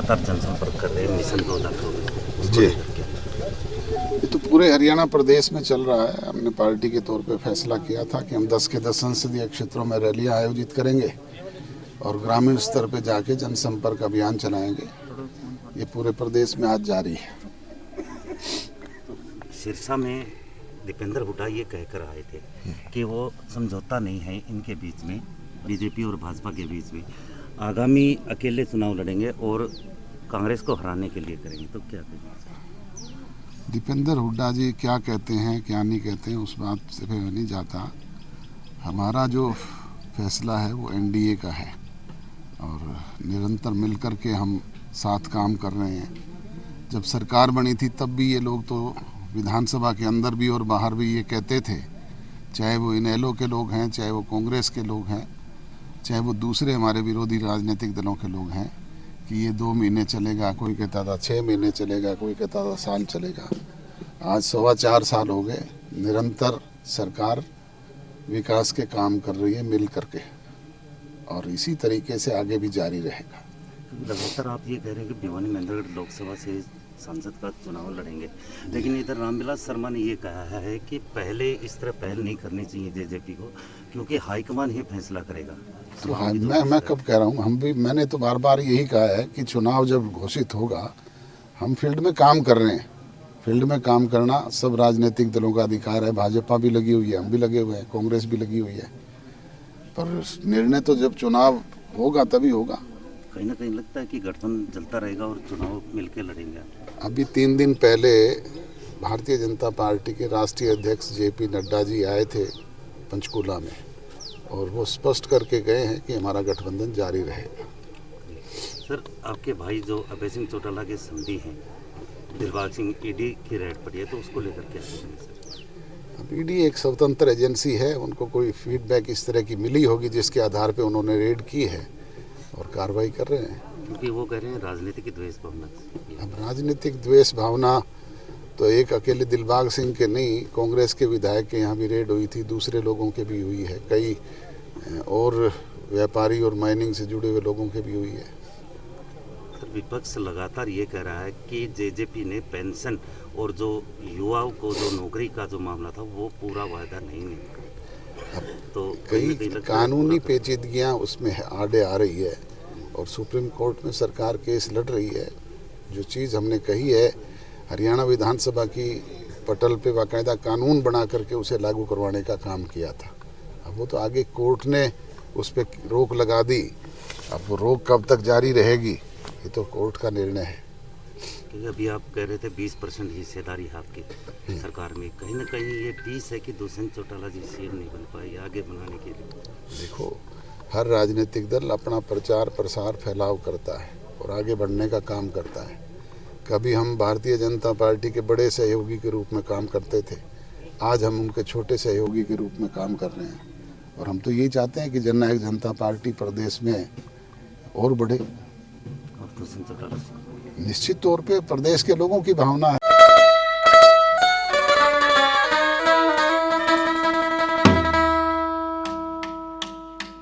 लगातार जनसंपर्क कर रहे हैं मिशन 2024 जी, ये तो पूरे हरियाणा प्रदेश में चल रहा है। हमने पार्टी के तौर पे फैसला किया था कि हम 10 के 10 संसदीय क्षेत्रों में रैलियां आयोजित करेंगे और ग्रामीण स्तर पे जाके जनसंपर्क अभियान चलाएंगे। ये पूरे प्रदेश में आज जारी है। सिरसा में दीपेंद्र हुड्डा ये कहकर आए थे कि वो समझौता नहीं है इनके बीच में, बीजेपी और भाजपा के बीच में। आगामी अकेले चुनाव लड़ेंगे और कांग्रेस को हराने के लिए करेंगे, तो क्या करेंगे? दीपेंद्र हुड्डा जी क्या कहते हैं क्या नहीं कहते हैं उस बात से मैं नहीं जाता। हमारा जो फैसला है वो एनडीए का है और निरंतर मिलकर के हम साथ काम कर रहे हैं। जब सरकार बनी थी तब भी ये लोग तो विधानसभा के अंदर भी और बाहर भी ये कहते थे, चाहे वो इनेलो के लोग हैं, चाहे वो कांग्रेस के लोग हैं, चाहे वो दूसरे हमारे विरोधी राजनीतिक दलों के लोग हैं, कि ये 2 महीने चलेगा, कोई कहता था 6 महीने चलेगा, कोई कहता था साल चलेगा। आज 4.25 साल हो गए। निरंतर सरकार विकास के काम कर रही है मिल करके और इसी तरीके से आगे भी जारी रहेगा। लगातार आप ये कह रहे हैं कि भिवानी महेंद्रगढ़ लोकसभा से सांसद का चुनाव लड़ेंगे, लेकिन इधर रामविलास शर्मा ने ये कहा है कि पहले इस तरह पहल नहीं करनी चाहिए जेजेपी को, क्योंकि हाईकमान ही फैसला करेगा। तो हाँ, मैं कब कह रहा हूँ, मैंने तो बार बार यही कहा है कि चुनाव जब घोषित होगा हम फील्ड में काम कर रहे हैं। फील्ड में काम करना सब राजनीतिक दलों का अधिकार है। भाजपा भी लगी हुई है, हम भी लगे हुए हैं, कांग्रेस भी लगी हुई है, पर निर्णय तो जब चुनाव होगा तभी होगा। कहीं ना कहीं लगता है कि गठबंधन चलता रहेगा और चुनाव मिलकर लड़ेंगे। अभी 3 दिन पहले भारतीय जनता पार्टी के राष्ट्रीय अध्यक्ष जेपी नड्डा जी आए थे पंचकूला में और वो स्पष्ट करके गए हैं कि हमारा गठबंधन जारी रहेगा। सर, आपके भाई जो अभय सिंह चौटाला के संगी हैं, दिलबाग सिंह, ईडी की रेड पड़ी है, तो उसको लेकर क्या करेंगे सर? अब ईडी एक स्वतंत्र एजेंसी है, उनको कोई फीडबैक इस तरह की मिली होगी जिसके आधार पे उन्होंने रेड की है और कार्रवाई कर रहे हैं। क्योंकि वो कह रहे हैं राजनीतिक द्वेष भावना। अब राजनीतिक द्वेष भावना तो एक अकेले दिलबाग सिंह के नहीं, कांग्रेस के विधायक के यहाँ भी रेड हुई थी, दूसरे लोगों के भी हुई है, कई और व्यापारी और माइनिंग से जुड़े हुए लोगों के भी हुई है। सर, विपक्ष लगातार ये कह रहा है कि जेजेपी ने पेंशन और जो युवाओं को जो नौकरी का जो मामला था वो पूरा वायदा नहीं निभाया। तो कई कानूनी पेचीदगियां उसमें आड़े आ रही है और सुप्रीम कोर्ट में सरकार केस लड़ रही है। जो चीज़ हमने कही है, हरियाणा विधानसभा की पटल पे बाकायदा कानून बना करके उसे लागू करवाने का काम किया था। अब वो तो आगे कोर्ट ने उस पर रोक लगा दी। अब वो रोक कब तक जारी रहेगी ये तो कोर्ट का निर्णय है। क्योंकि अभी आप कह रहे थे 20% हिस्सेदारी है आपकी सरकार में, कहीं ना कहीं ये 20 है कि दुष्यंत चौटाला जी सीएम नहीं बन पाए आगे बनाने के लिए। देखो, हर राजनीतिक दल अपना प्रचार प्रसार फैलाव करता है और आगे बढ़ने का काम करता है। कभी हम भारतीय जनता पार्टी के बड़े सहयोगी के रूप में काम करते थे, आज हम उनके छोटे सहयोगी के रूप में काम कर रहे हैं और हम तो यही चाहते हैं कि जननायक जनता पार्टी प्रदेश में और बढ़े। और दुष्यंत चौटाला निश्चित तौर पे प्रदेश के लोगों की भावना है।